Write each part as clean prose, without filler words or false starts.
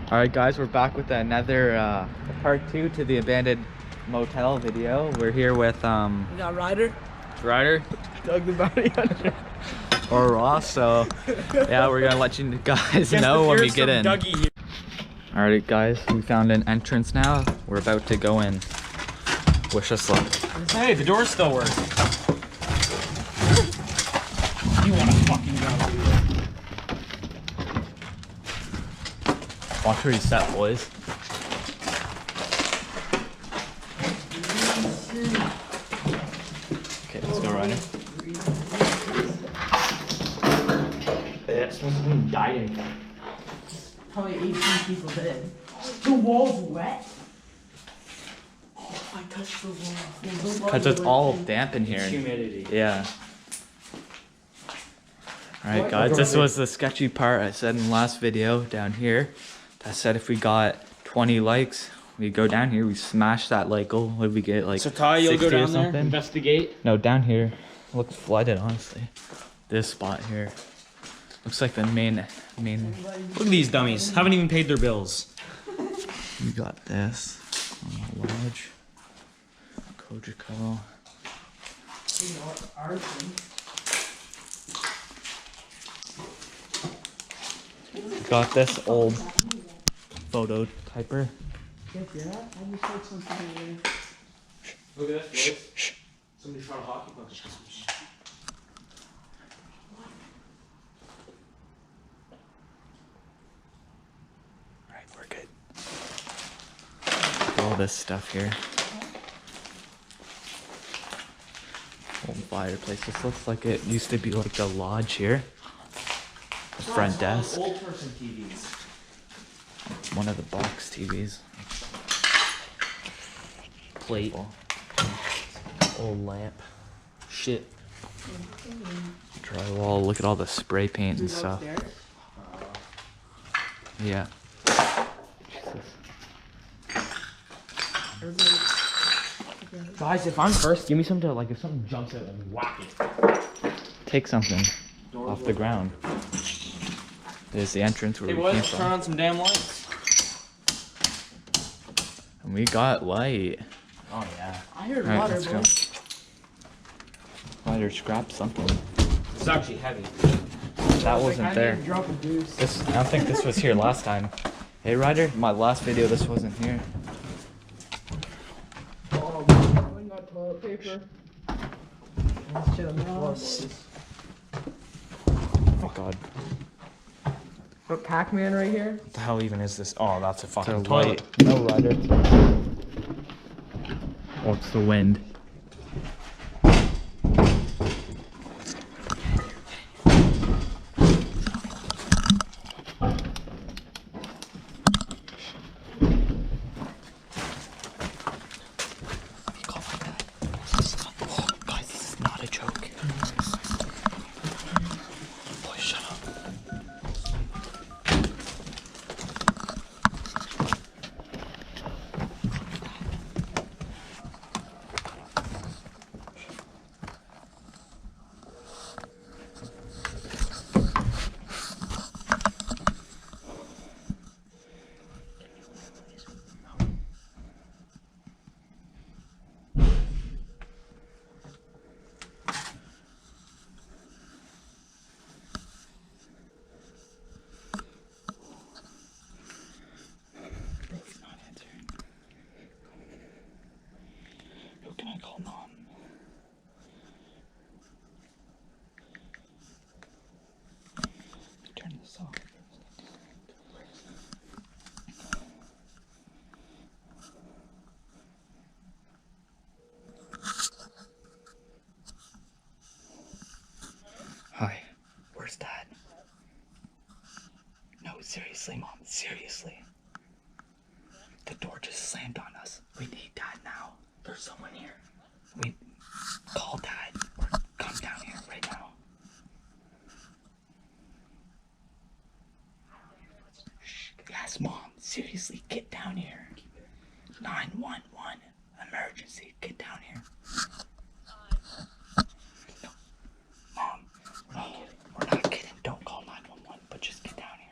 All right, guys, we're back with another part 2 to the abandoned motel video. We're here with We got Ryder, Doug the Bounty Hunter, or Ross. So yeah, we're gonna let you guys know when we get in. All right, guys, we found an entrance now. We're about to go in. Wish us luck. Hey, the doors still work. You wanna fucking go? Watch where you step, boys. Okay, let's go, Ryder. Yeah, someone died in here. probably 18 people dead. The wall's wet. Oh, I touched the wall. Because it's all damp in here. It's humidity. Yeah. Alright, guys, this was the sketchy part I said in the last video down here. I said if we got 20 likes, we go down here, we smash that like goal. What did we get? Like So Ty, you'll go 60 or down there, something? investigate. No, down here. Looks flooded, honestly. This spot here. Looks like the main. Look at these dummies. Haven't even paid their bills. We got this. Lodge. Kojiko. Got this old photo typer. Look at this, boys. Somebody shot a hockey puck. Alright, we're good. All this stuff here. Old fireplace. This looks like it used to be like the lodge here. The front desk. Old person TVs. One of the box TVs. Plate. Old lamp. Shit. Drywall. Look at all the spray paint and stuff. Yeah. Jesus. Guys, if I'm first, give me something to, like, if something jumps out, let me whack it. Take something off the ground. There's the entrance where Hey, we came boys, turn from. on some damn lights. And we got light. Oh, yeah. I heard Alright, water, let's go. boys. Ryder scrapped something. It's actually heavy. That wasn't there. Drop a deuce. This, I don't think this was here last time. Hey Ryder, my last video this wasn't here. Oh, we got toilet paper. Let's chill now. Oh god. Got Pac-Man right here. What the hell even is this? Oh, that's a fucking The toilet. light. No Ryder. Oh, it's the wind. Guys, this is not a joke. Boy, shut up. Bro's not answering. Who can I call Nom? Turn this off. Hi, where's Dad? No, seriously, Mom, seriously. The door just slammed on us. We need Dad now. There's someone here. We call Dad or come down here right now. Shh. Yes, Mom, seriously, get down here. 911, emergency, get down here. No. Mom, we're not kidding. Don't call 911, but just get down here.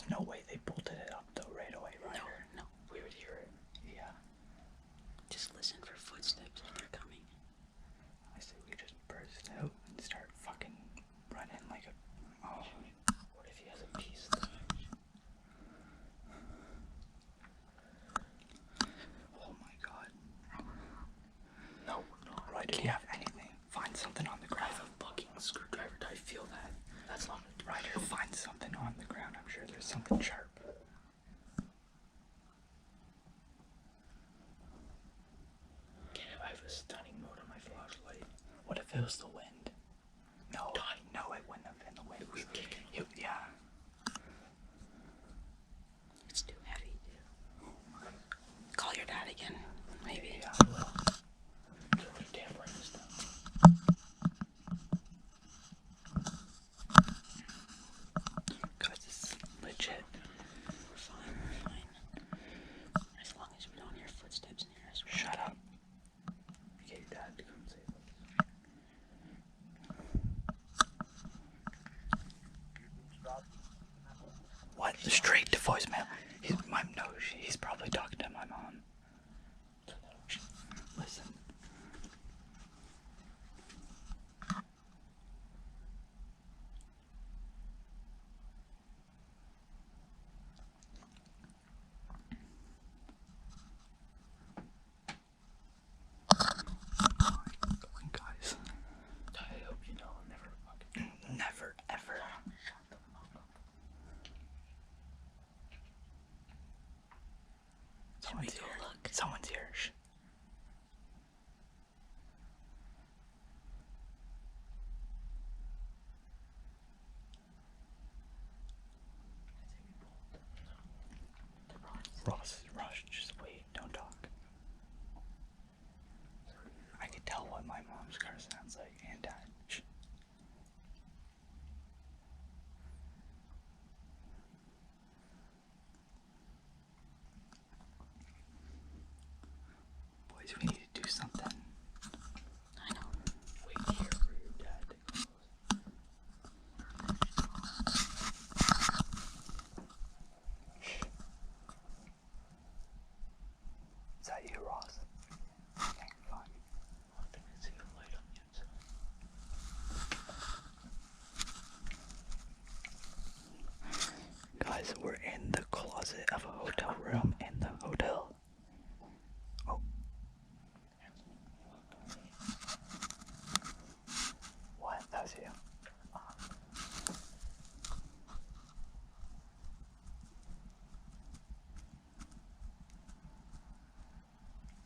There's no way they bolted it up though right away, right? No, we would hear it. Yeah. Just listen for footsteps if they're coming. I say we just burst out and start fucking running like a... Oh. What if he has a piece though? Oh my god. No, right, do you have anything? Find something on the ground. I have a fucking screwdriver. I feel that. That's not a Ryder. Find something on the ground. I'm sure there's something sharp. Okay, I have a stunning mode on my flashlight. What if it was the wind? No, no, it wouldn't have been the wind. We've taken. Yeah. It's too heavy, dude. Call your dad again, maybe. Yeah, I will. Damn, write this down. Guys, this is legit. We're fine. As long as we don't hear footsteps near us. Shut up. Get your dad to come save us. What? Straight to voicemail. He's probably talking to my mom. Listen. Guys, I hope you know I'll never fucking... Never, ever. Shut the fuck up. Someone's here. Look. Someone's here. Shh. Ross, just wait. Don't talk. I could tell what my mom's car sounds like and dad. Shh. Boys, we need to do something. I know. Wait here for your dad to close. Shh. Is that you, Ross? Okay, fine. I think I see the light on the outside. Guys, we're in the closet of a hotel room in the hotel. Oh. What? That was you.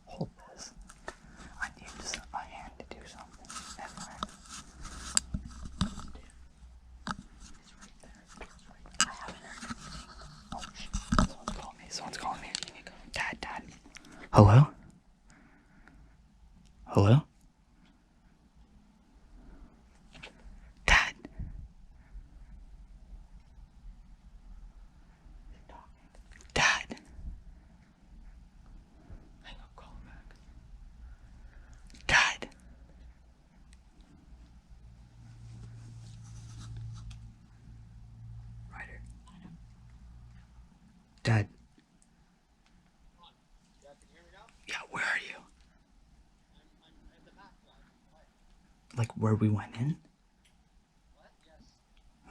Hold this. I need just a hand to do something. Never mind. It's right there. It's right there. I haven't heard anything. Oh shit. Someone's calling me. Someone's calling me. Dad. Hello? Hello? Dad. Dad. Hang up, call him back. Dad. Ryder. Dad. Yeah, where are you? Like where we went in?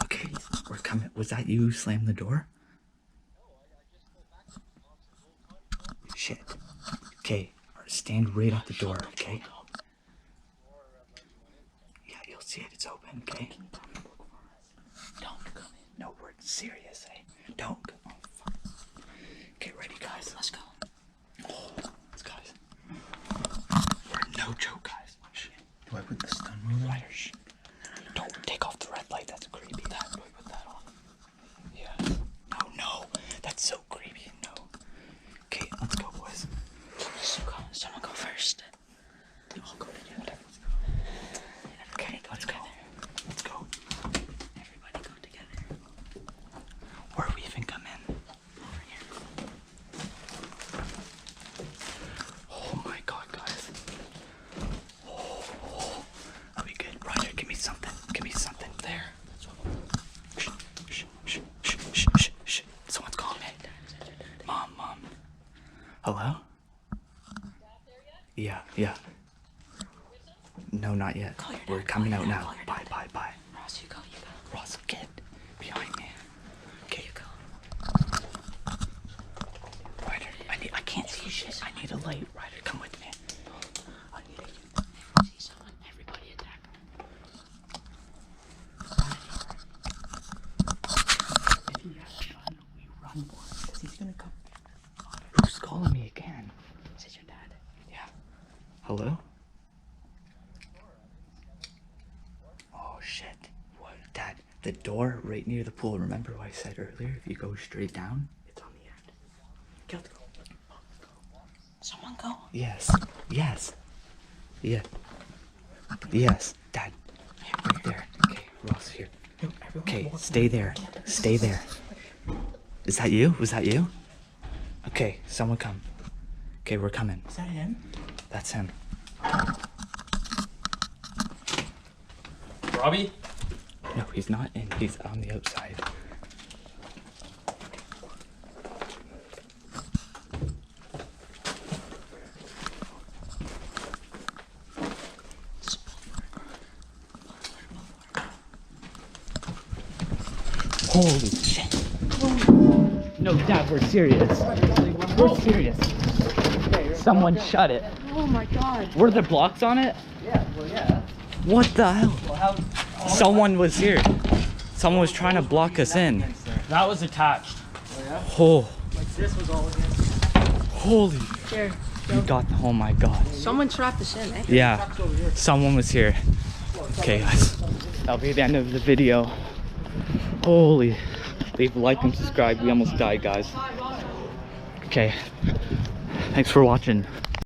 Okay, we're coming. Was that you slammed the door? Shit. Okay, stand right at the door, okay? Yeah, you'll see it. It's open, okay? Don't come in. No, we're serious, eh? Don't. Oh, fuck. Okay, ready, guys? Let's go. Oh, let's guys. We're no joke, guys. Shit. Do I put the stun mode on? Ryder, shh. Don't take off the red light. That's creepy. Do I put that on? Yeah. No. That's so creepy. No. Okay, let's go, boys. Someone go first. They all go together. Okay, let's go. Let's go. Everybody go together. Where do we even come in? Over here. Oh my god, guys. Hello? Yeah, yeah. No, not yet. We're coming out now. Bye, bye, bye. Ross, you go. Ross, get behind me. Okay, you go. Ryder, I can't see shit. I need a light. Ryder, come with me. I need a see someone. Everybody attack. If he has a gun, we run for it. Because he's gonna come. Who's calling me again? Is it your dad? Yeah. Hello? Oh shit. What? Dad, the door right near the pool. Remember what I said earlier? If you go straight down, it's on the end. Okay, let's go. Someone go. Yes. Yes. Yeah. Yes. Dad. Right there. Okay, Ross here. Okay, stay there. Stay there. Is that you? Was that you? Okay, someone come. Okay, we're coming. Is that him? That's him. Robbie? No, he's not in. He's on the outside. Holy shit. No, Dad, we're serious. We're serious. Someone shut it. Oh my god. Were there blocks on it? Yeah, well, yeah. What the hell? Well, how? Someone was here. Someone was trying to block us in. That was attached. Oh, Like this was all against. holy. Here. You got, oh my god. Someone trapped us in, eh? Yeah, someone was here. Okay, guys. That'll be the end of the video. Holy. Leave a like and subscribe. We almost died, guys. Okay. Thanks for watching.